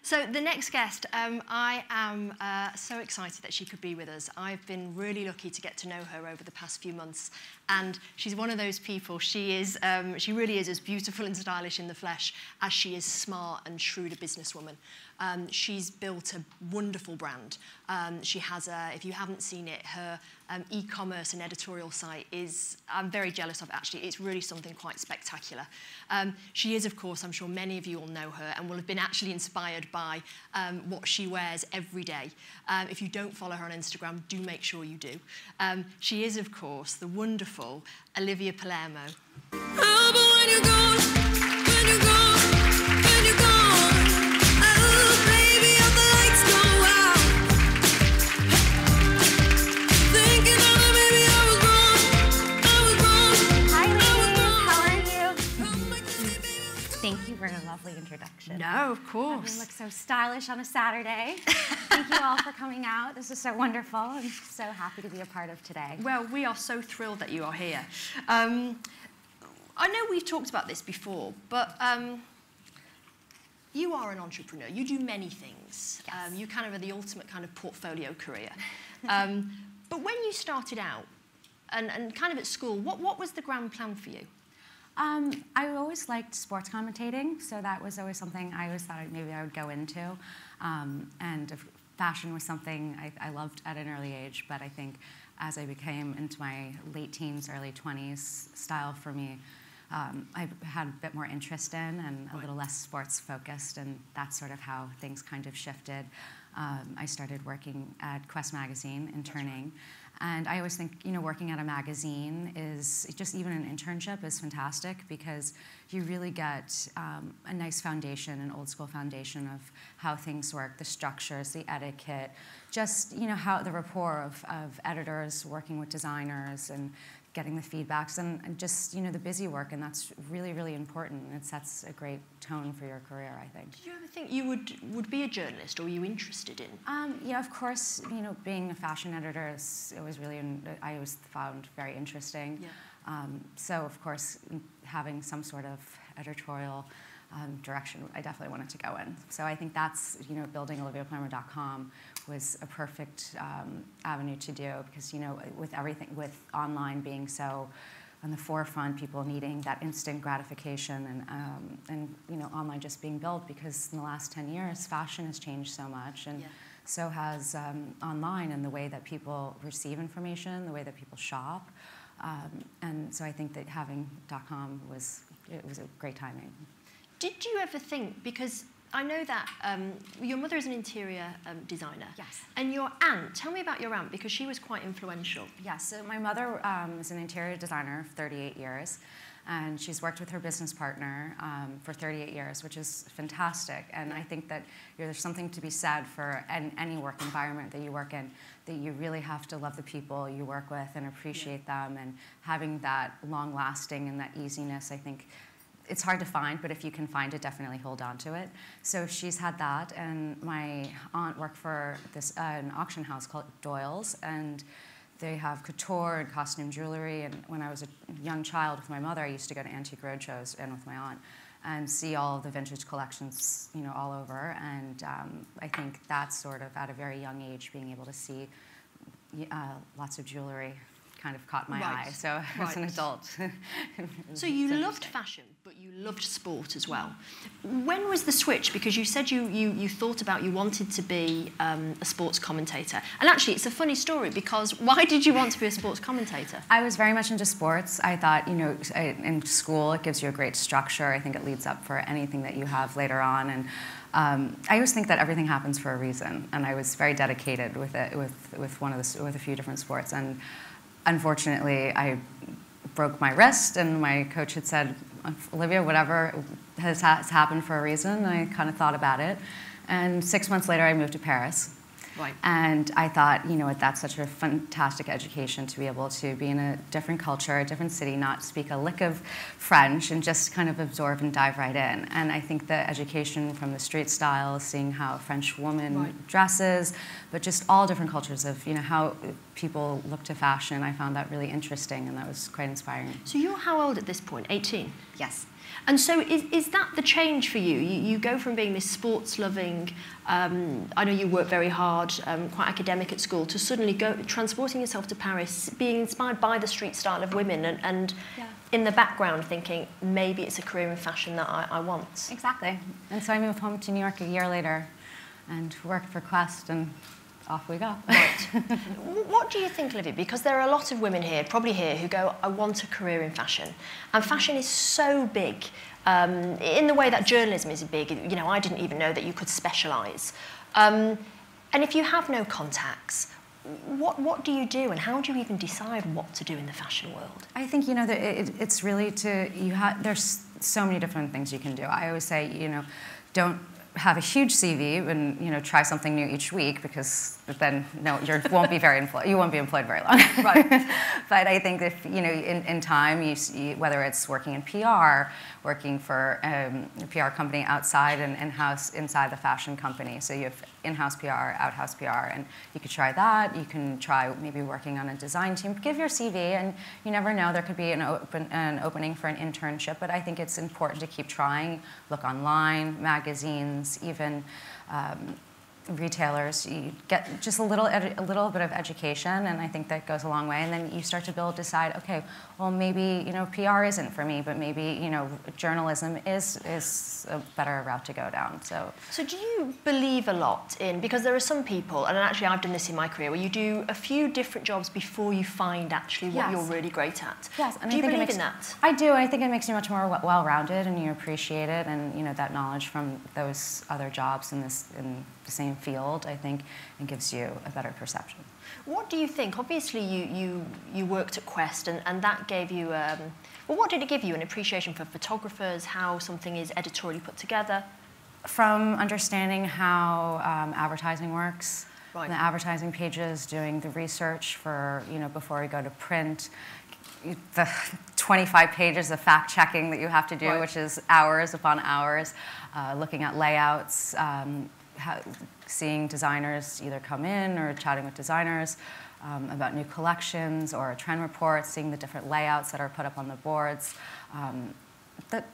So the next guest, I am so excited that she could be with us. I've been really lucky to get to know her over the past few months, and she's one of those people. She really is as beautiful and stylish in the flesh as she is smart and shrewd a businesswoman. She's built a wonderful brand. She has if you haven't seen it, her e-commerce and editorial site is, I'm very jealous of actually. It's really something quite spectacular. She is, of course, I'm sure many of you all know her and will have been actually inspired by what she wears every day. If you don't follow her on Instagram, do make sure you do. She is, of course, the wonderful Olivia Palermo. Oh, but when you're gone, when you're gone, when you're gone, oh, baby, all the lights go out. Thinking of it, maybe I was wrong. Hi, ladies. How are you? Thank you for a lovely introduction. No, of course. Everyone looks so stylish on a Saturday. Thank you all for coming out. This is so wonderful. I'm so happy to be a part of today. Well, we are so thrilled that you are here. I know we've talked about this before, but you are an entrepreneur. You do many things. Yes. You kind of are the ultimate kind of portfolio career. But when you started out, and kind of at school, what was the grand plan for you? I always liked sports commentating, so that was always something I always thought maybe I would go into. And fashion was something I loved at an early age, but I think as I became into my late teens, early 20s, style for me, I had a bit more interest in and a little less sports focused, and that's sort of how things kind of shifted. I started working at Quest magazine, interning. And I always think, you know, working at a magazine is, just even an internship is fantastic because you really get a nice foundation, an old school foundation of how things work, the structures, the etiquette, just, you know, how the rapport of editors working with designers and getting the feedbacks and just, you know, the busy work, and that's really, really important. It sets a great tone for your career, I think. Did you ever think you would be a journalist, or were you interested in? Yeah, of course, you know, being a fashion editor I always found very interesting. Yeah. So, of course, having some sort of editorial direction, I definitely wanted to go in. So I think that's, you know, building OliviaPalermo.com was a perfect avenue to do because, you know, with everything, with online being so on the forefront, people needing that instant gratification and you know, online just being built because in the last 10 years, fashion has changed so much, and so has online and the way that people receive information, the way that people shop. And so I think that having .com was a great timing. Did you ever think, because I know that your mother is an interior designer. Yes. And your aunt, tell me about your aunt, because she was quite influential. Yes, so my mother is an interior designer for 38 years, and she's worked with her business partner for 38 years, which is fantastic. And I think that there's something to be said for any work environment that you work in, that you really have to love the people you work with and appreciate them, and having that long-lasting and that easiness, I think, it's hard to find, but if you can find it, definitely hold on to it. So she's had that, and my aunt worked for an auction house called Doyle's, and they have couture and costume jewelry. And when I was a young child with my mother, I used to go to antique roadshows and with my aunt and see all of the vintage collections, you know, all over. And I think that's sort of at a very young age, being able to see lots of jewelry kind of caught my eye. So as an adult. So you loved fashion, but you loved sport as well. When was the switch? Because you said you thought about, you wanted to be a sports commentator. And actually, it's a funny story, because why did you want to be a sports commentator? I was very much into sports. I thought, you know, in school, it gives you a great structure. I think it leads up for anything that you have later on. And I always think that everything happens for a reason. And I was very dedicated with it, with a few different sports. And unfortunately, I broke my wrist, and my coach had said, Olivia, whatever has happened for a reason. And I kind of thought about it. And 6 months later, I moved to Paris. Right. And I thought, you know what, that's such a fantastic education to be able to be in a different culture, a different city, not speak a lick of French, and just kind of absorb and dive right in. And I think the education from the street style, seeing how a French woman dresses, but just all different cultures of, you know, how people look to fashion, I found that really interesting, and that was quite inspiring. So you're how old at this point? 18? Yes. And so is that the change for you? You go from being this sports-loving, I know you work very hard, quite academic at school, to suddenly transporting yourself to Paris, being inspired by the street style of women, and in the background thinking, maybe it's a career in fashion that I want. Exactly. And so I moved home to New York a year later and worked for Quest, and off we go. Right. What do you think, Olivia? Because there are a lot of women here, probably here, who go, I want a career in fashion. And fashion is so big, in the way that journalism is big. You know, I didn't even know that you could specialise. And if you have no contacts, what do you do, and how do you even decide what to do in the fashion world? I think, you know, it's really there's so many different things you can do. I always say, you know, don't have a huge CV and, you know, try something new each week, because then you won't be employed very long. Right. But I think if, you know, in time, whether it's working in PR, working for a PR company outside and in-house inside the fashion company, so you have in-house PR, out-house PR, and you could try that. You can try maybe working on a design team. Give your CV, and you never know, there could be an opening for an internship, but I think it's important to keep trying. Look online, magazines, even retailers. You get just a little bit of education, and I think that goes a long way. And then you start to decide, okay, well, maybe, you know, PR isn't for me, but maybe, you know, journalism is a better route to go down. So do you believe a lot in, because there are some people, and actually I've done this in my career, where you do a few different jobs before you find actually what you're really great at. Yes, and do you believe in that? I do, and I think it makes you much more well-rounded, and you appreciate it, and, you know, that knowledge from those other jobs in the same field, I think, and gives you a better perception. What do you think? Obviously, you worked at Quest, and that gave you, well, what did it give you? An appreciation for photographers, how something is editorially put together? From understanding how advertising works, Right. the advertising pages, doing the research for, you know, before we go to print, the 25 pages of fact-checking that you have to do, Right. which is hours upon hours, looking at layouts, seeing designers either come in or chatting with designers about new collections or trend reports, seeing the different layouts that are put up on the boards.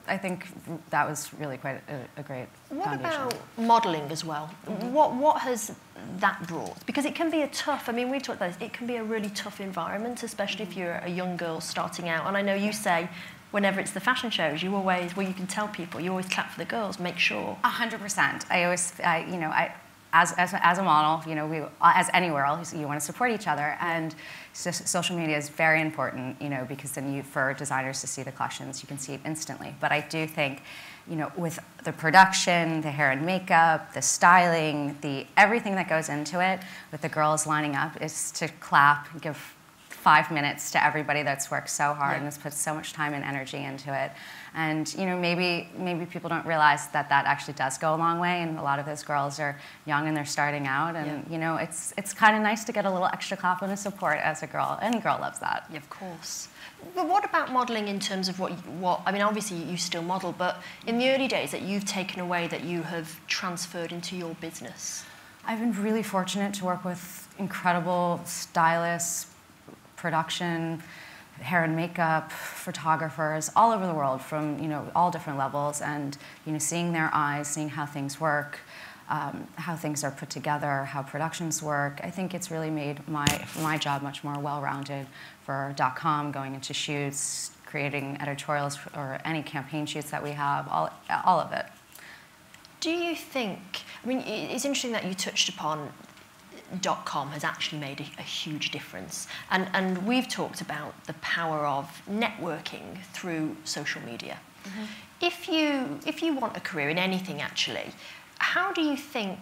I think that was really quite a great foundation. What about modelling as well? What has that brought? Because it can be a tough, I mean, we've talked about this, it can be a really tough environment, especially if you're a young girl starting out. And I know you say, whenever it's the fashion shows, you always, well, you can tell people, you always clap for the girls, make sure. 100%. I always, you know, as a model, you know, as anywhere else, you want to support each other, and social media is very important, you know, because then for designers to see the collections, you can see it instantly. But I do think, you know, with the production, the hair and makeup, the styling, everything that goes into it, with the girls lining up, is to clap, give 5 minutes to everybody that's worked so hard and has put so much time and energy into it. And, you know, maybe people don't realize that actually does go a long way, and a lot of those girls are young and they're starting out, and, you know, it's kind of nice to get a little extra compliment of support as a girl, and a girl loves that. Yeah, of course. But what about modelling in terms of what, I mean, obviously you still model, but in the early days that you've taken away that you have transferred into your business? I've been really fortunate to work with incredible stylists, production, hair and makeup, photographers all over the world, from, you know, all different levels, and, you know, seeing their eyes, seeing how things work, how things are put together, how productions work. I think it's really made my job much more well-rounded for .com, going into shoots, creating editorials or any campaign shoots that we have, all of it. Do you think, I mean, it's interesting that you touched upon .com has actually made a huge difference. And we've talked about the power of networking through social media. Mm-hmm. If you want a career in anything, actually, how do you think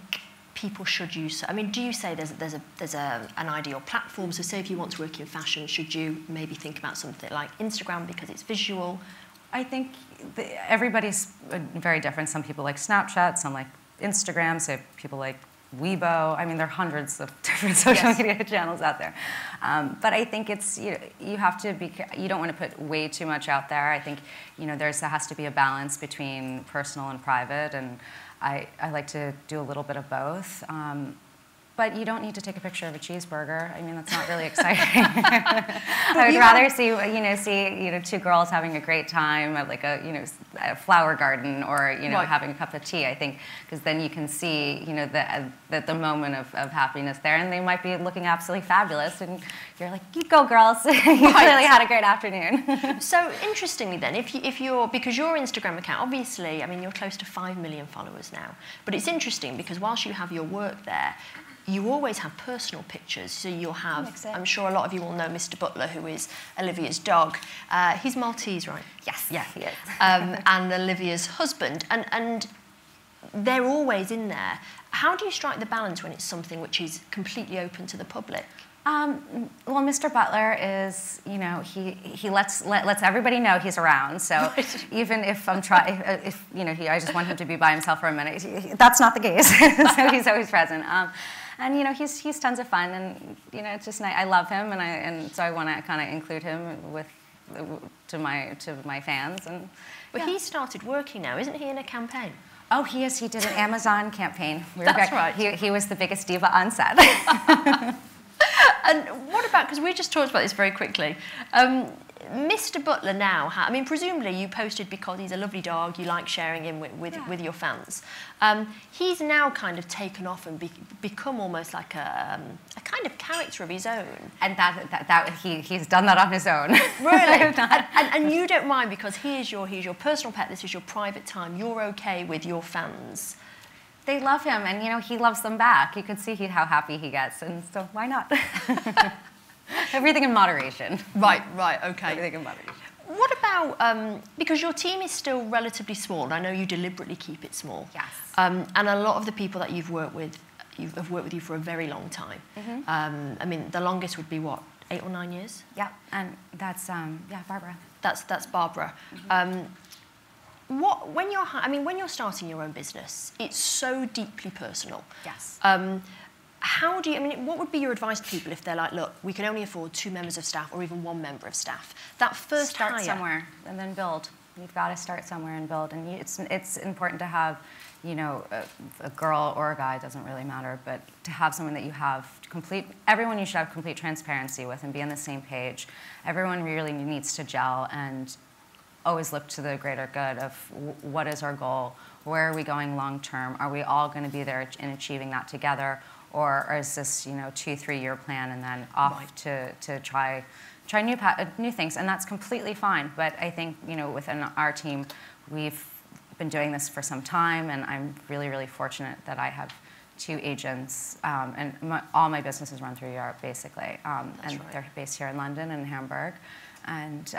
people should use? I mean, do you say there's an ideal platform? So say if you want to work in fashion, should you maybe think about something like Instagram because it's visual? I think everybody's very different. Some people like Snapchat, some like Instagram, so people like Weibo. I mean, there are hundreds of different social media channels out there. But I think it's, you have to be, you don't want to put way too much out there. I think, you know, there has to be a balance between personal and private, and I like to do a little bit of both. But you don't need to take a picture of a cheeseburger. I mean, that's not really exciting. I would rather see two girls having a great time at like a flower garden, or having a cup of tea. I think because then you can see the moment of happiness there, and they might be looking absolutely fabulous, and you're like, you go girls, you really had a great afternoon. So interestingly, then, because your Instagram account, obviously, I mean, you're close to 5 million followers now, but it's interesting because whilst you have your work there, you always have personal pictures. So you'll have, I'm sure a lot of you will know Mr. Butler, who is Olivia's dog. He's Maltese, right? Yes. Yeah, he is. And Olivia's husband. And they're always in there. How do you strike the balance when it's something which is completely open to the public? Well, Mr. Butler is, he lets everybody know he's around. So even if I'm trying, I just want him to be by himself for a minute. That's not the case. So he's always present. And he's tons of fun, and it's just nice. I love him, and so I want to kind of include him to my fans. But he started working now, isn't he, in a campaign? Oh, he is. He did an Amazon campaign. That's right. He was the biggest diva on set. And what about, because we just talked about this very quickly, Mr. Butler now, I mean, presumably you posted because he's a lovely dog, you like sharing him with your fans. He's now kind of taken off and become almost like a kind of character of his own. And he's done that on his own. Really? and you don't mind because he's your personal pet, this is your private time, you're okay with your fans. They love him, and he loves them back. You can see how happy he gets, and so why not? Everything in moderation. Right, okay. Everything in moderation. What about, because your team is still relatively small, and I know you deliberately keep it small. Yes. And a lot of the people that you've worked with you for a very long time. Mm-hmm. I mean, the longest would be what, 8 or 9 years? Yeah, and that's Barbara. That's Barbara. Mm-hmm. When you're starting your own business, it's so deeply personal. Yes. What would be your advice to people if they're like, look, we can only afford 2 members of staff or even 1 member of staff? That first start hire, somewhere and then build. You've got to start somewhere and build. And it's important to have, a girl or a guy, doesn't really matter, but to have someone that you have everyone you should have complete transparency with and be on the same page. Everyone really needs to gel and always look to the greater good of what is our goal, where are we going long term, are we all going to be there in achieving that together, or is this 2-3 year plan and then off to try new things, and that's completely fine. But I think within our team we've been doing this for some time, and I'm really fortunate that I have 2 agents, and all my businesses run through Europe basically, they're based here in London and Hamburg, and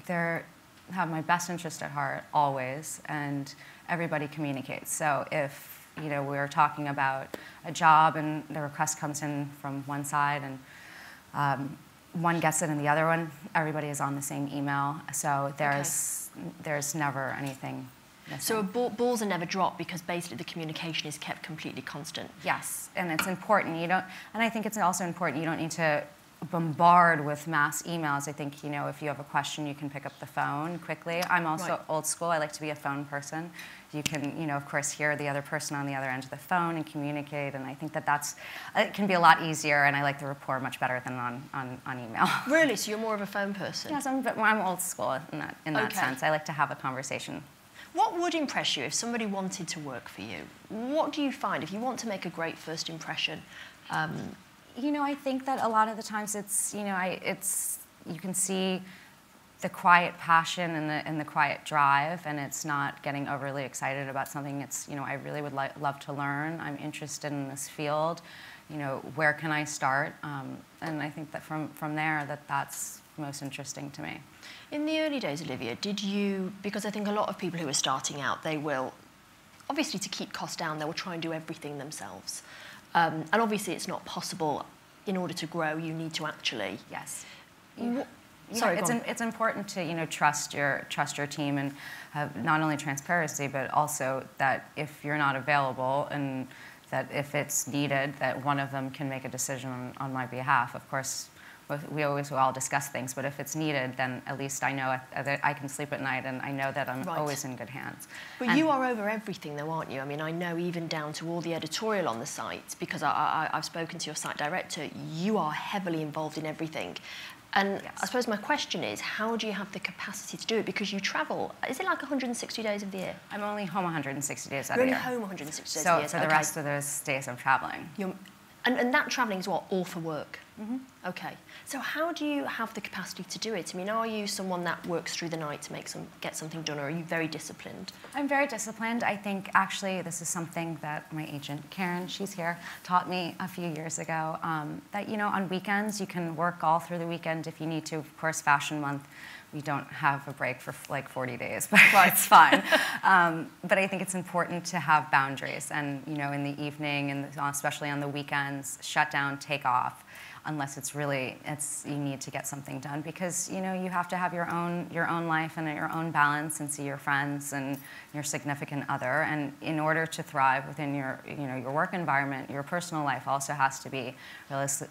they're have my best interest at heart always, and everybody communicates. So if we're talking about a job and the request comes in from one side and one gets it and the other one, everybody is on the same email. So there's never anything missing. So balls are never dropped because basically the communication is kept completely constant. Yes, and it's important. And I think it's also important you don't need to bombard with mass emails. I think, if you have a question, you can pick up the phone quickly. I'm also old school. I like to be a phone person. You can, of course, hear the other person on the other end of the phone and communicate, and I think it can be a lot easier, and I like the rapport much better than on email. Really? So you're more of a phone person? Yes, I'm old school in that sense. I like to have a conversation. What would impress you if somebody wanted to work for you? What do you find if you want to make a great first impression? I think that a lot of the times you can see the quiet passion and the quiet drive, and it's not getting overly excited about something. It's, I really would love to learn. I'm interested in this field. Where can I start? And I think that from there, that's most interesting to me. In the early days, Olivia, because I think a lot of people who are starting out, they will, obviously to keep costs down, they will try and do everything themselves. And obviously it's not possible. In order to grow, you need to actually... Yes. Sorry, it's important to trust your team and have not only transparency, but also that if you're not available and that if it's needed, that one of them can make a decision on my behalf. Of course, we all discuss things, but if it's needed, then at least I know that I can sleep at night, and I know that I'm always in good hands. But you are over everything, though, aren't you? I mean, I know even down to all the editorial on the site, because I've spoken to your site director. You are heavily involved in everything. And I suppose my question is, how do you have the capacity to do it? Because you travel, is it like 160 days of the year? I'm only home 160 days out You're of the only year. home 160 days So of the year. for the rest of those days, I'm traveling. And that travelling is what, all for work? Mm-hmm. Okay. So how do you have the capacity to do it? I mean, are you someone that works through the night to get something done, or are you very disciplined? I'm very disciplined. I think actually this is something that my agent, Karen, she's here, taught me a few years ago, that, you know, on weekends you can work all through the weekend if you need to. Of course, Fashion Month, we don't have a break for like 40 days, but it's fine. But I think it's important to have boundaries, and, you know, in the evening, and especially on the weekends, shut down, take off, unless it's really, you need to get something done, because, you know, you have to have your own life and your own balance, and see your friends and your significant other. And in order to thrive within your work environment, your personal life also has to be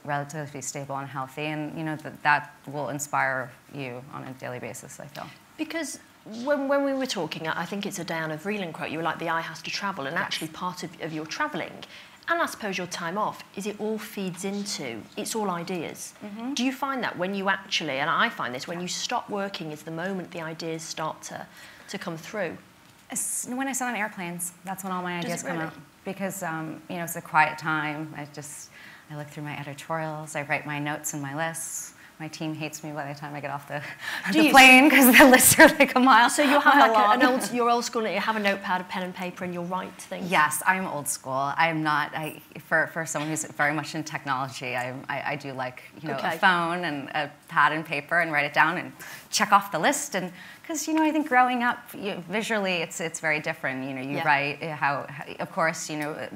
relatively stable and healthy. And, you know, that will inspire you on a daily basis, I feel. Because when we were talking, I think it's a Diana Vreeland quote, you were like, the eye has to travel, and actually part of your travelling, and I suppose your time off, is it all feeds into, it's all ideas. Mm-hmm. Do you find that when you actually, and I find this, when you stop working is the moment the ideas start to come through? When I sit on airplanes, that's when all my ideas come out. Because, you know, it's a quiet time. I look through my editorials, I write my notes and my lists. My team hates me by the time I get off the plane, because the lists are like a mile. So you'll have like you're old school, and you have a notepad, a pen and paper, and you'll write things? Yes, I'm old school. I'm not, for someone who's very much in technology, I do like, you know, a phone and a pad and paper, and write it down and check off the list. And because, you know, I think growing up, visually, it's very different. You know, you write how, of course, you know,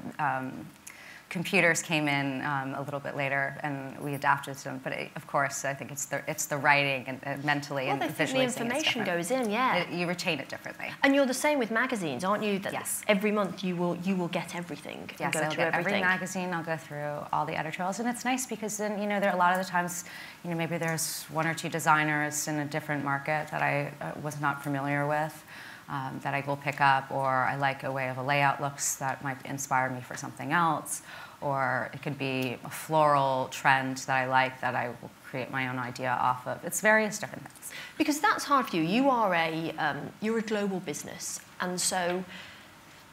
computers came in a little bit later, and we adapted to them. But of course, I think it's the writing and mentally and visually. The information goes in, you retain it differently. And you're the same with magazines, aren't you? That every month you will get everything. Yes, I'll get every magazine. I'll go through all the editorials, and it's nice because then, you know, there are a lot of the times, you know, maybe there's one or two designers in a different market that I was not familiar with. That I will pick up, or I like a way of a layout looks that might inspire me for something else, or it could be a floral trend that I like that I will create my own idea off of. It's various different things. Because that's hard for you. You are you're a global business, and so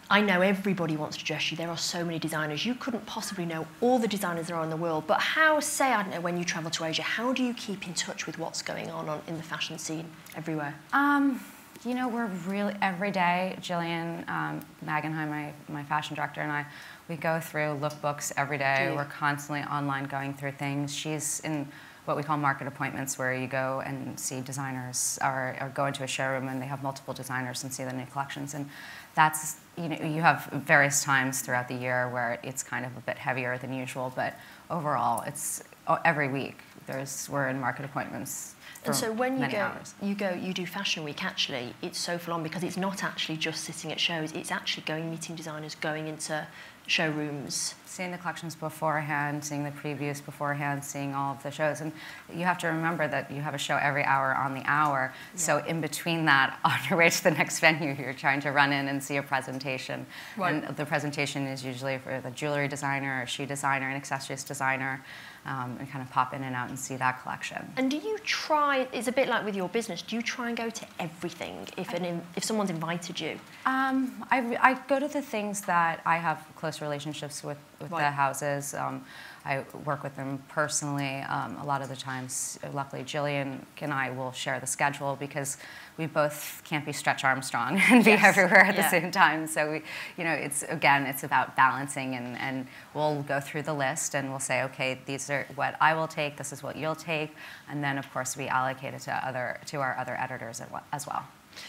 I know everybody wants to dress you. There are so many designers. You couldn't possibly know all the designers there are in the world. But how, say, I don't know, when you travel to Asia, how do you keep in touch with what's going on in the fashion scene everywhere? You know, we're really, every day, Jillian Magenheim, my fashion director, and I, we go through lookbooks every day. We're constantly online going through things. She's in what we call market appointments, where you go and see designers, or go into a showroom and they have multiple designers and see the new collections. And that's, you know, you have various times throughout the year where it's kind of a bit heavier than usual, but overall, it's every week. We're in market appointments. And so when you do Fashion Week, actually, it's so full on, because it's not actually just sitting at shows, it's actually meeting designers, going into showrooms. Seeing the collections beforehand, seeing the previews beforehand, seeing all of the shows. And you have to remember that you have a show every hour on the hour. Yeah. So in between that, on your way to the next venue, you're trying to run in and see a presentation. Right. And the presentation is usually for the jewelry designer, or shoe designer, and accessories designer. And kind of pop in and out and see that collection. And do you try, it's a bit like with your business, do you try and go to everything if someone's invited you? I go to the things that I have close relationships with the houses. I work with them personally a lot of the times. Luckily, Jillian and I will share the schedule, because we both can't be Stretch Armstrong and be everywhere at the same time. So it's about balancing, and we'll go through the list and we'll say, okay, these are what I will take, this is what you'll take, and then of course we allocate it to our other editors as well.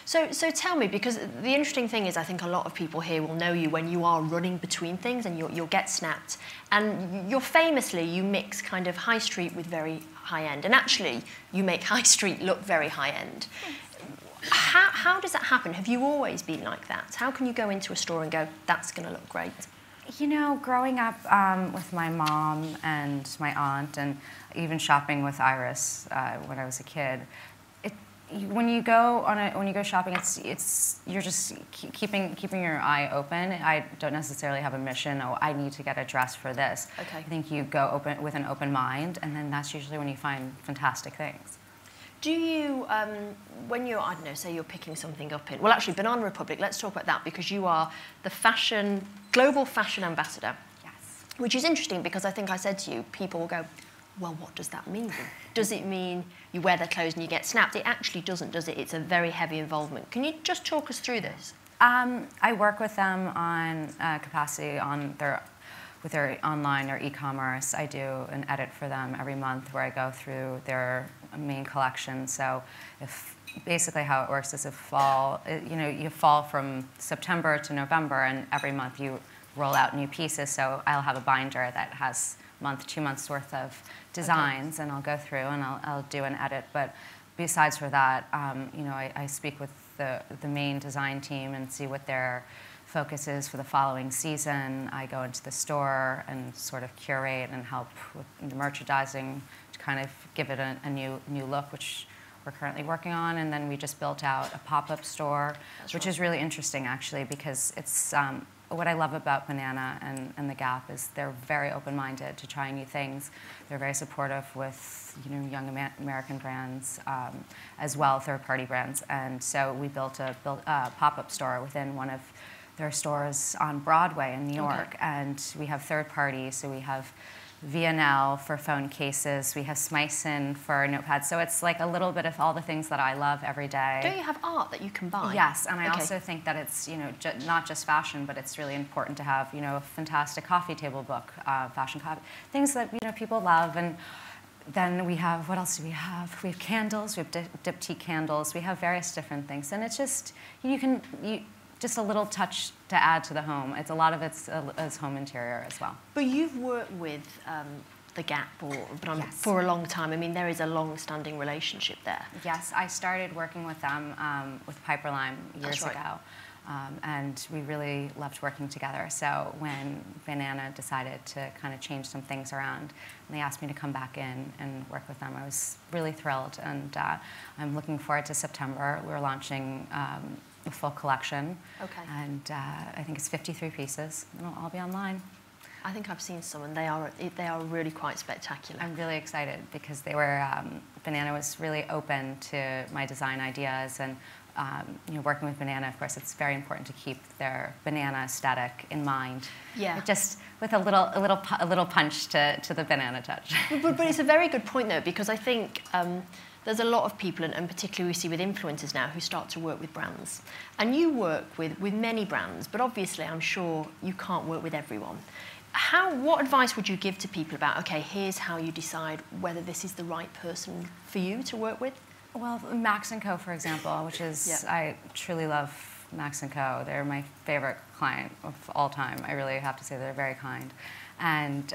So tell me, because the interesting thing is, I think a lot of people here will know you when you are running between things, and you'll get snapped. And you mix kind of high street with very high end. And actually, you make high street look very high end. How does that happen? Have you always been like that? How can you go into a store and go, that's going to look great? You know, growing up with my mom and my aunt, and even shopping with Iris when I was a kid, when you go shopping, you're just keeping your eye open. I don't necessarily have a mission. Oh, I need to get a dress for this. Okay. I think you go with an open mind, and then that's usually when you find fantastic things. Do you, when you're, I don't know, say you're picking something up in, well, actually, Banana Republic, let's talk about that, because you are the global fashion ambassador. Yes. Which is interesting, because I think I said to you, people will go, well, what does that mean? Does it mean you wear their clothes and you get snapped? It actually doesn't, does it? It's a very heavy involvement. Can you just talk us through this? I work with them on capacity on with their online or e-commerce. I do an edit for them every month where I go through their main collection. So basically how it works is you fall from September to November, and every month you roll out new pieces. So I'll have a binder that has 2 months worth of designs, and I'll go through and I'll do an edit. But besides for that, I speak with the main design team and see what their focus is for the following season. I go into the store and sort of curate and help with the merchandising to kind of give it a new look, which we're currently working on. And then we just built out a pop-up store, which is really interesting actually, because it's what I love about Banana and the Gap is they're very open-minded to trying new things. They're very supportive with young American brands as well, third-party brands. And so we built a pop-up store within one of their stores on Broadway in New York. And we have third parties, so we have V&L for phone cases, we have Smyson for notepads. So it's like a little bit of all the things that I love every day. Don't you have art that you can buy? Yes, and I also think that it's not just fashion, but it's really important to have a fantastic coffee table book, fashion coffee, things that people love. And then we have, what else do we have? We have candles, we have diptyque candles, we have various different things, and it's just just a little touch to add to the home. A lot of it's home interior as well. But you've worked with the Gap for a long time. I mean, there is a long-standing relationship there. Yes, I started working with them with Piperlime years ago, and we really loved working together. So when Banana decided to kind of change some things around, and they asked me to come back in and work with them, I was really thrilled, and I'm looking forward to September. We're launching a full collection. Okay. And I think it's 53 pieces. It'll all be online. I think I've seen some, and they are really quite spectacular. I'm really excited because they were Banana was really open to my design ideas, and working with Banana, of course, it's very important to keep their Banana aesthetic in mind. Yeah. Just with a little punch to the Banana touch. But it's a very good point though, because I think. There's a lot of people, and particularly we see with influencers now, who start to work with brands. And you work with many brands, but obviously I'm sure you can't work with everyone. What advice would you give to people about, okay, here's how you decide whether this is the right person for you to work with? Well, Max & Co., for example, which is, I truly love Max & Co. They're my favorite client of all time. I really have to say they're very kind. And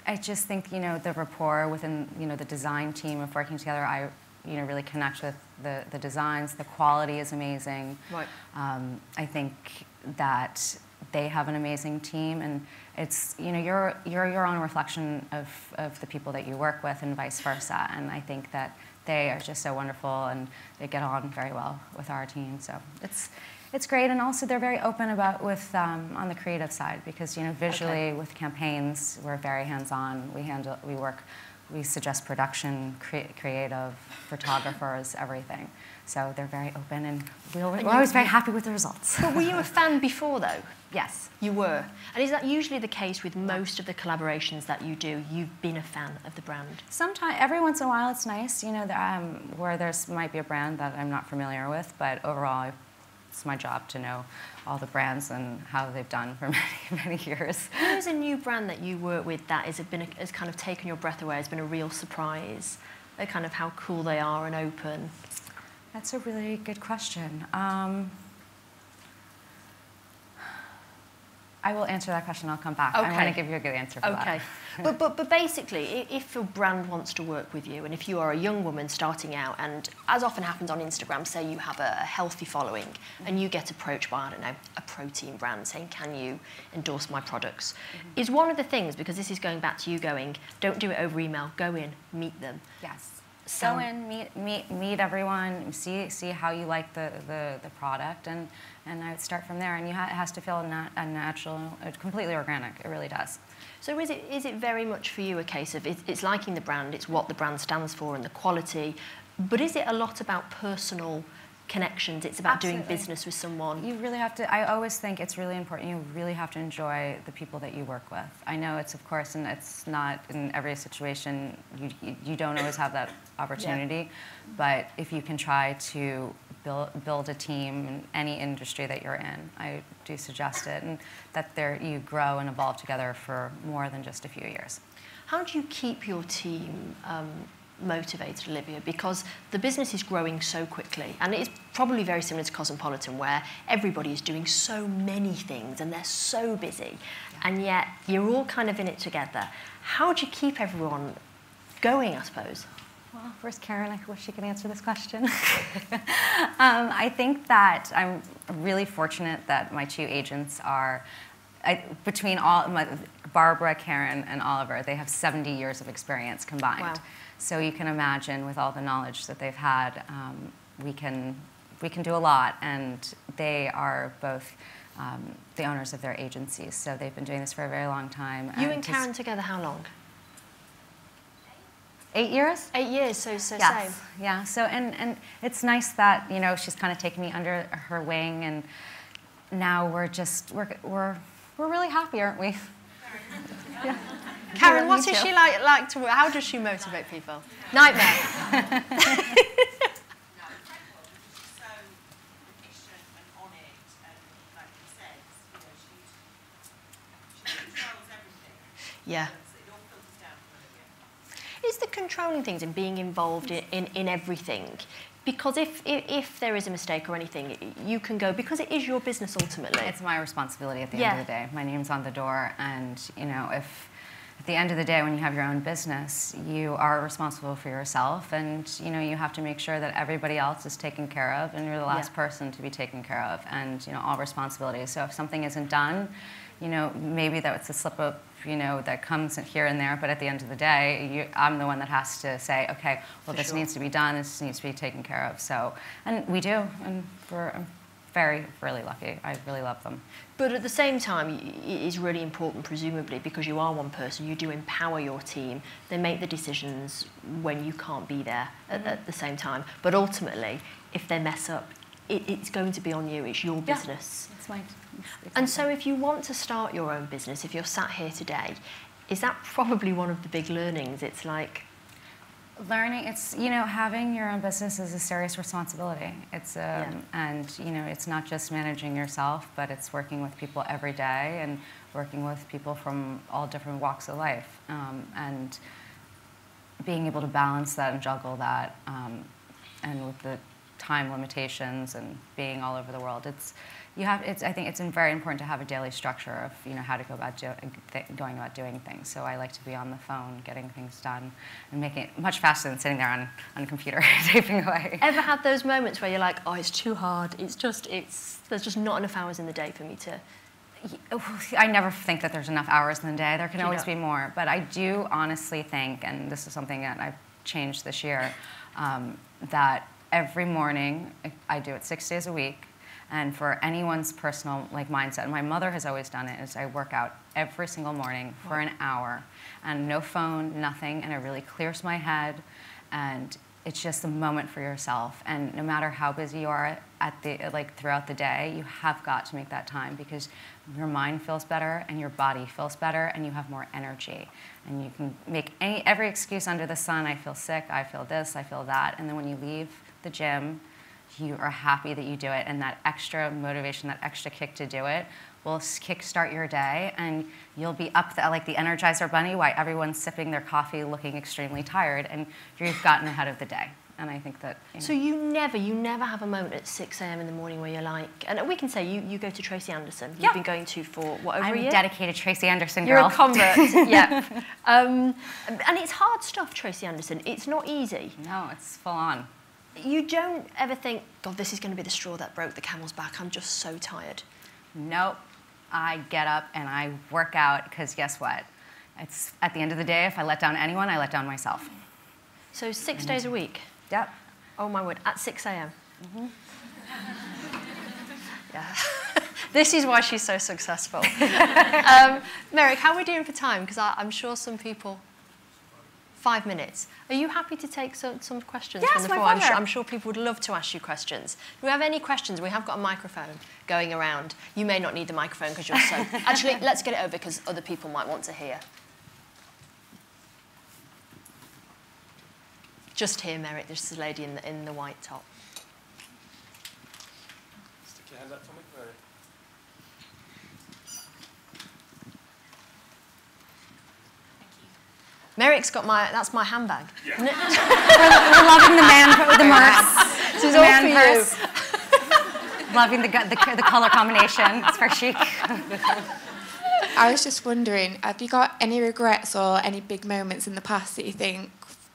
I just think, the rapport within, the design team of working together, I, really connect with the designs. The quality is amazing. Right. I think that they have an amazing team, and it's, you're your own reflection of the people that you work with and vice versa. And I think that they are just so wonderful, and they get on very well with our team. So it's great, and also they're very open about on the creative side, because visually with campaigns we're very hands-on. We suggest production, creative, photographers, everything. So they're very open, and we're always very happy with the results. But were you a fan before though? Yes. You were. And is that usually the case with most of the collaborations that you do? You've been a fan of the brand? Sometimes, every once in a while it's nice, where might be a brand that I'm not familiar with, but overall it's my job to know all the brands and how they've done for many, many years. Who's a new brand that you work with that has kind of taken your breath away, has been a real surprise? Kind of how cool they are and open? That's a really good question. I will answer that question. I'll come back. Okay. I want to give you a good answer for that. Okay. But basically, if a brand wants to work with you, and if you are a young woman starting out, and as often happens on Instagram, say you have a healthy following, and you get approached by, I don't know, a protein brand saying, can you endorse my products? Is one of the things, because this is going back to you going, don't do it over email, go in, meet them. Yes. So- Go in, meet everyone, see how you like the product, and I would start from there. And it has to feel a natural, completely organic. It really does. So is it very much for you a case of it's liking the brand, it's what the brand stands for and the quality, but is it a lot about personal connections? It's about doing Absolutely. business with someone? You really have to, I always think it's really important, you really have to enjoy the people that you work with. I know it's, of course, and it's not in every situation, you don't always have that opportunity, but if you can try to build a team in any industry that you're in, I do suggest it, and that you grow and evolve together for more than just a few years. How do you keep your team motivated, Olivia? Because the business is growing so quickly, and it's probably very similar to Cosmopolitan, where everybody is doing so many things and they're so busy, and yet you're all kind of in it together. How do you keep everyone going, I suppose? Well, first, Karen, I wish you could answer this question. I think that I'm really fortunate that my two agents are, between Barbara, Karen, and Oliver, they have 70 years of experience combined. Wow. So you can imagine, with all the knowledge that they've had, we can do a lot. And they are both the owners of their agencies, so they've been doing this for a very long time. You and Karen together, how long? 8 years? 8 years, so Yes. same. Yeah. So and it's nice that she's kind of taken me under her wing, and now we're really happy, aren't we? Yeah. Karen, Yeah, what me is too. she like to? How does she motivate people? Nightmare. So efficient and on it, and like you said, she controls everything. Yeah. It all filters down from Olivia. Is the controlling things and being involved in everything? Because if there is a mistake or anything, you can go, because it is your business ultimately. It's my responsibility at the end of the day. My name's on the door, and if at the end of the day, when you have your own business, you are responsible for yourself, and you have to make sure that everybody else is taken care of, and you're the last person to be taken care of, and all responsibility. So if something isn't done, maybe that's a slip up, that comes here and there, but at the end of the day, I'm the one that has to say, okay, well, this needs to be done, this needs to be taken care of. So, and we do, and I'm really lucky. I really love them. But at the same time, it is really important, presumably, because you are one person, you do empower your team. They make the decisions when you can't be there at the same time. But ultimately, if they mess up, it's going to be on you. It's your business. It's mine. And so if you want to start your own business, if you're sat here today, is that probably one of the big learnings? It's like... Learning, it's, having your own business is a serious responsibility. It's, and, it's not just managing yourself, but it's working with people every day and working with people from all different walks of life. And being able to balance that and juggle that, and with the time limitations and being all over the world, I think it's very important to have a daily structure of how to go about going about doing things. So I like to be on the phone, getting things done, and making it much faster than sitting there on a computer typing away. Ever had those moments where you're like, oh, it's too hard, there's just not enough hours in the day for me to... I never think that there's enough hours in the day. There can always be more. But I do honestly think, and this is something that I've changed this year, that every morning, I do it 6 days a week. And for anyone's personal mindset, my mother has always done it, is I work out every single morning for an hour, and no phone, nothing, and it really clears my head, and it's just a moment for yourself. And no matter how busy you are throughout the day, you have got to make that time, because your mind feels better and your body feels better, and you have more energy. And you can make every excuse under the sun. I feel sick, I feel this, I feel that, and then when you leave the gym, you are happy that you do it, and that extra motivation, that extra kick to do it will kickstart your day, and you'll be up like the Energizer Bunny while everyone's sipping their coffee looking extremely tired, and you've gotten ahead of the day. And I think that... So you never have a moment at 6 a.m. in the morning where you're like, and we can say you go to Tracy Anderson. You've been going to for, what, over a year? I'm a dedicated Tracy Anderson You're girl. a convert, yeah. And it's hard stuff, Tracy Anderson. It's not easy. No, it's full on. You don't ever think, God, this is going to be the straw that broke the camel's back. I'm just so tired. Nope. I get up and I work out because guess what? It's at the end of the day, if I let down anyone, I let down myself. So 6 days a week? Yep. Oh my word, at 6 a.m. Yeah. This is why she's so successful. Merrick, how are we doing for time? Because I'm sure some people... 5 minutes. Are you happy to take some questions from the floor? I'm sure people would love to ask you questions. Do we have any questions? We have got a microphone going around. You may not need the microphone because you're so... Actually, let's get it over because other people might want to hear. Just here, Merrick. This is a lady in the white top. Stick your hand up for me, Merrick. Merrick's got that's my handbag. Yeah. We're loving the man with the purse. This is all for you. Loving the color combination. It's for chic. I was just wondering, have you got any regrets or any big moments in the past that you think,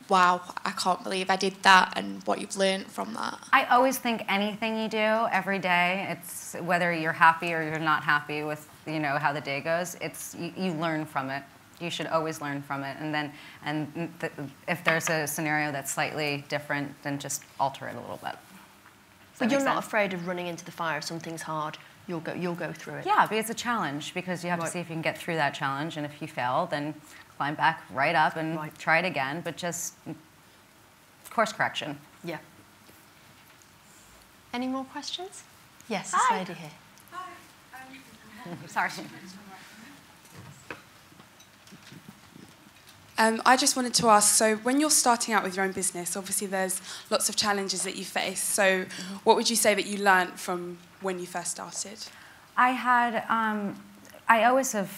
wow, I can't believe I did that, and what you've learned from that? I always think anything you do every day, it's whether you're happy or you're not happy with how the day goes, you learn from it. You should always learn from it, and if there's a scenario that's slightly different, then just alter it a little bit. But you're not afraid of running into the fire if something's hard. You'll go through it. Yeah, but it's a challenge because you have to see if you can get through that challenge, and if you fail, then climb back right up and try it again. But just course correction. Yeah. Any more questions? Yes, this lady here. Sorry. I just wanted to ask, so when you're starting out with your own business, obviously there's lots of challenges that you face. So what would you say that you learnt from when you first started? I always have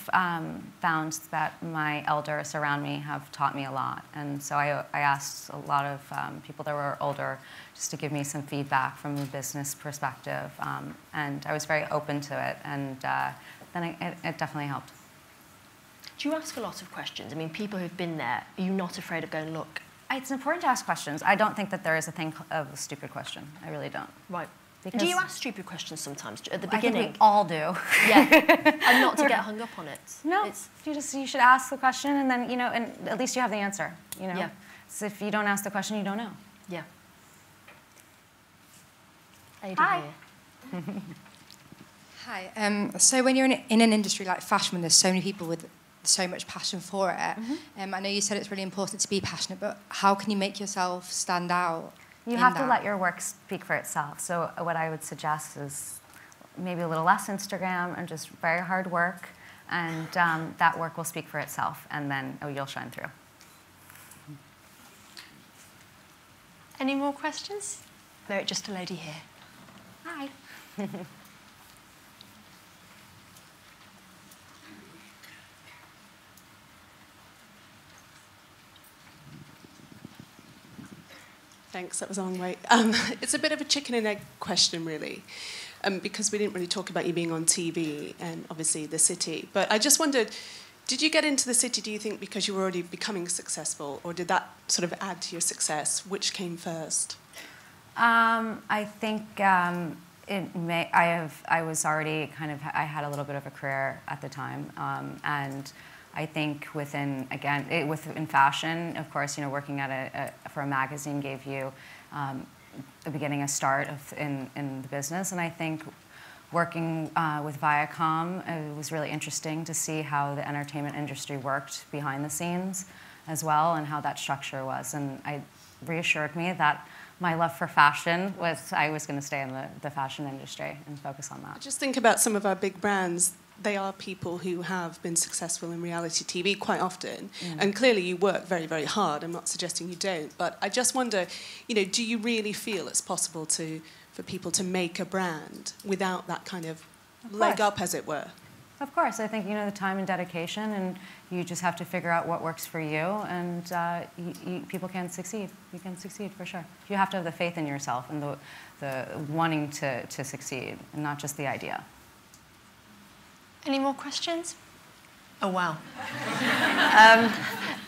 found that my elders around me have taught me a lot. And so I asked a lot of people that were older just to give me some feedback from a business perspective. And I was very open to it. And then it definitely helped. Do you ask a lot of questions? I mean, people who've been there, are you not afraid of going, look? It's important to ask questions. I don't think that there is a thing of a stupid question. I really don't. Right. Because do you ask stupid questions sometimes at the beginning? I think we all do. Yeah. And not to get hung up on it. No. You should ask the question, and then and at least you have the answer. Yeah. So if you don't ask the question, you don't know. Yeah. Ada Hi. here. Hi. So when you're in an industry like fashion, when there's so many people with so much passion for it, I know you said it's really important to be passionate, but how can you make yourself stand out? You have to let your work speak for itself. So what I would suggest is maybe a little less Instagram and just very hard work, and that work will speak for itself, and then you'll shine through. Any more questions? No, just a lady here. Hi. Thanks, that was a long way. It's a bit of a chicken and egg question, really, because we didn't really talk about you being on TV and obviously the city. But I just wondered, did you get into the city, do you think, because you were already becoming successful, or did that sort of add to your success? Which came first? I think I was already I had a little bit of a career at the time, and I think within fashion, of course, working for a magazine gave you the beginning, a start in the business, and I think working with Viacom, it was really interesting to see how the entertainment industry worked behind the scenes as well, and how that structure was, and it reassured me that my love for fashion was I was going to stay in the fashion industry and focus on that. Just think about some of our big brands. They are people who have been successful in reality TV quite often. And clearly you work very, very hard. I'm not suggesting you don't. But I just wonder, do you really feel it's possible for people to make a brand without that kind of leg up, as it were? Of course, I think the time and dedication, and you just have to figure out what works for you, and people can succeed. You can succeed for sure. You have to have the faith in yourself and the wanting to succeed, and not just the idea. Any more questions? Oh, wow.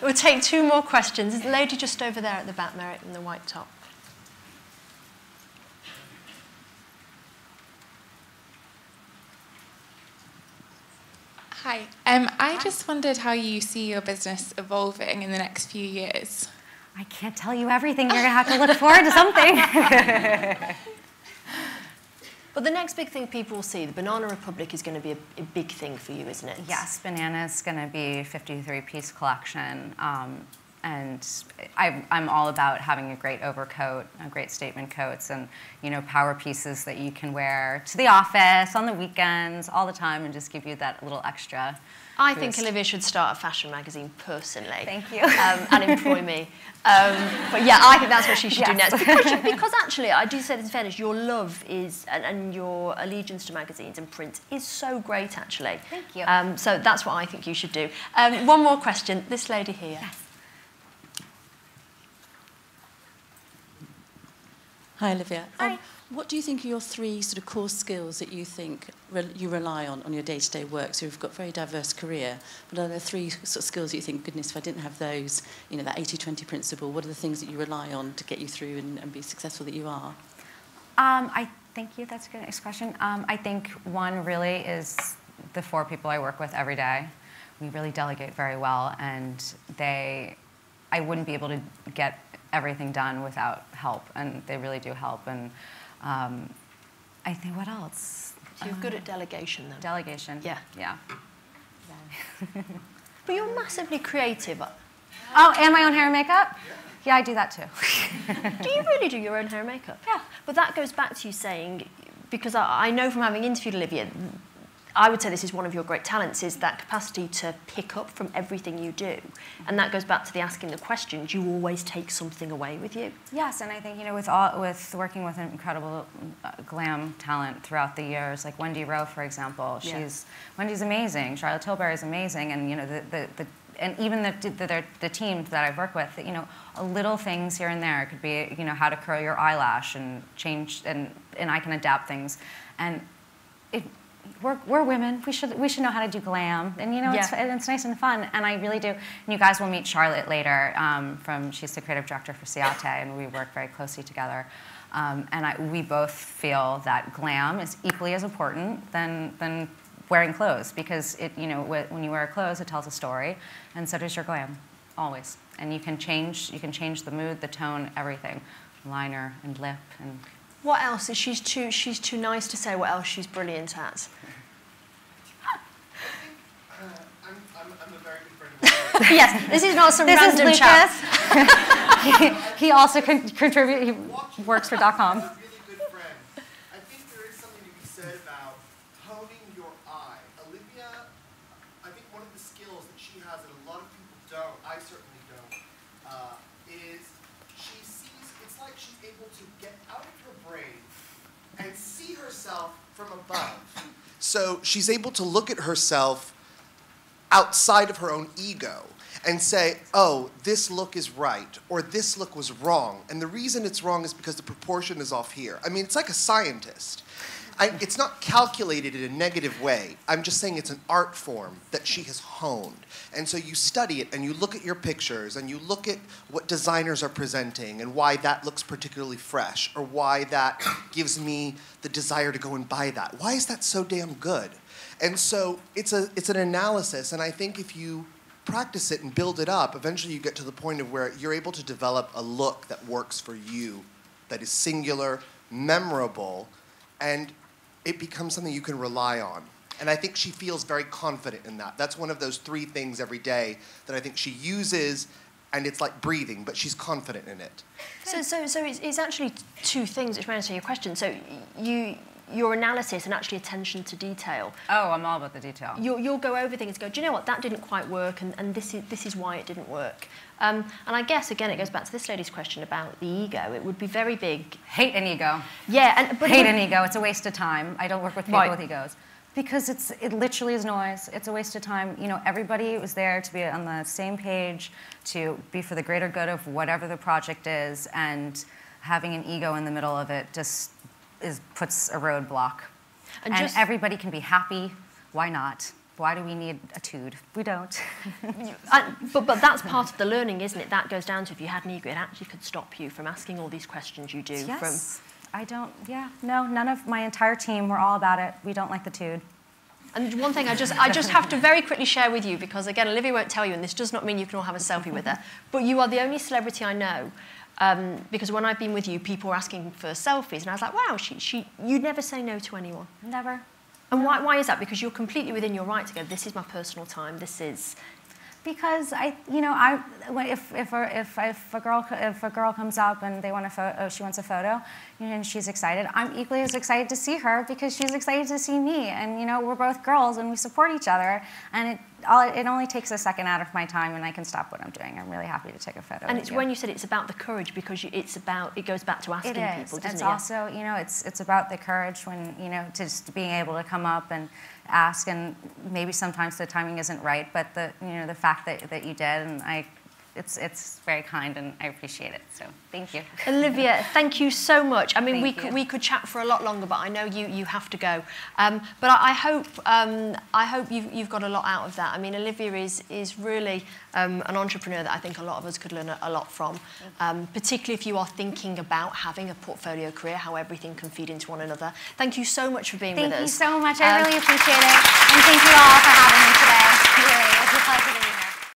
We'll take 2 more questions. There's a lady just over there at the back, Merritt, in the white top. Hi. I just wondered how you see your business evolving in the next few years. I can't tell you everything. You're going to have to look forward to something. But the next big thing people will see, the Banana Republic, is going to be a big thing for you, isn't it? Yes, Banana's going to be a 53-piece collection. And I'm all about having a great overcoat, great statement coats, and power pieces that you can wear to the office, on the weekends, all the time, and just give you that little extra I think Olivia should start a fashion magazine personally. Thank you. And employ me. But yeah, I think that's what she should do next. Because actually, I do say this in fairness, your love is, and your allegiance to magazines and print is so great, actually. Thank you. So that's what I think you should do. One more question. This lady here. Yes. Hi, Olivia. Hi. What do you think are your 3 sort of core skills that you think you rely on your day-to-day work? So you've got a very diverse career, but are there 3 sort of skills that you think, goodness, if I didn't have those, that 80-20 principle, what are the things that you rely on to get you through and be successful that you are? Thank you. That's a good question. I think one really is the 4 people I work with every day. We really delegate very well, and I wouldn't be able to get everything done without help, and they really do help. And I think, what else? So you're good at delegation, then? Delegation. Yeah. Yeah. But you're massively creative. Oh, and my own hair and makeup? Yeah, I do that too. Do you really do your own hair and makeup? Yeah. But that goes back to you saying, because I know from having interviewed Olivia, I would say this is one of your great talents, is that capacity to pick up from everything you do. And that goes back to the asking the questions. You always take something away with you. Yes, and I think, with working with incredible glam talent throughout the years, like Wendy Rowe, for example, Wendy's amazing, Charlotte Tilbury is amazing, and, and even the team that I've worked with, little things here and there. It could be, how to curl your eyelash and change, and I can adapt things. And we're women. We should know how to do glam, and it's nice and fun. And I really do. And you guys will meet Charlotte later. She's the creative director for Ciate, and we work very closely together. And we both feel that glam is equally as important than wearing clothes, because when you wear clothes, it tells a story, and so does your glam, always. And you can change the mood, the tone, everything, liner and lip and. What else? She's too nice to say what else she's brilliant at. I'm a very good friend of Yes, this is not some random chat. He also contributes. He works for .com. a really good friend. I think there is something to be said about honing your eye. Olivia, I think one of the skills that she has that a lot of people don't, I certainly don't, is she sees, it's like she's able to get out of her brain and see herself from above. So she's able to look at herself outside of her own ego and say, oh, this look is right, or this look was wrong. And the reason it's wrong is because the proportion is off here. I mean, it's like a scientist. It's not calculated in a negative way. I'm just saying it's an art form that she has honed. And so you study it, and you look at your pictures, and you look at what designers are presenting, and why that looks particularly fresh, or why that gives me the desire to go and buy that. Why is that so damn good? And so it's an analysis, and I think if you practice it and build it up, eventually you get to the point of where you're able to develop a look that works for you, that is singular, memorable, and it becomes something you can rely on. And I think she feels very confident in that. That's one of those 3 things every day that I think she uses, and it's like breathing, but she's confident in it. So it's actually 2 things which may answer your question. So your analysis and actually attention to detail. Oh, I'm all about the detail. You'll go over things and go, do you know what, that didn't quite work, and this is why it didn't work. And I guess, again, it goes back to this lady's question about the ego. It would be very big. Hate an ego. Yeah. Hate an ego. It's a waste of time. I don't work with people with egos. Because it literally is noise. It's a waste of time. You know, everybody was there to be on the same page, to be for the greater good of whatever the project is, and having an ego in the middle of it just puts a roadblock. And everybody can be happy. Why not? Why do we need a tude? We don't. But that's part of the learning, isn't it? That goes down to if you had an ego, it actually could stop you from asking all these questions you do. Yes. I don't, no, none of my entire team, we're all about it. We don't like the tude. And one thing I just have to very quickly share with you, because again, Olivia won't tell you, and this does not mean you can all have a selfie with her, but you are the only celebrity I know, because when I've been with you, people were asking for selfies, and I was like, wow, you'd never say no to anyone. Never. And why is that? Because you're completely within your right to go, this is my personal time, this is... Because if a girl comes up and they want a photo, she wants a photo, and she's excited, I'm equally as excited to see her because she's excited to see me. And we're both girls and we support each other. And it only takes a second out of my time and I can stop what I'm doing. I'm really happy to take a photo. And it's when you said it's about the courage, because it goes back to asking people, doesn't it? It's also it's about the courage when just being able to come up and ask, and maybe sometimes the timing isn't right, but the fact that you did, and it's very kind and I appreciate it. So thank you. Olivia, thank you so much. I mean, we could chat for a lot longer, but I know you have to go. But I hope you've got a lot out of that. I mean, Olivia is really an entrepreneur that I think a lot of us could learn a lot from, particularly if you are thinking about having a portfolio career, how everything can feed into one another. Thank you so much for being with us. Thank you so much. I really appreciate it. And thank you all for having me today. Really, it was a pleasure to meet you.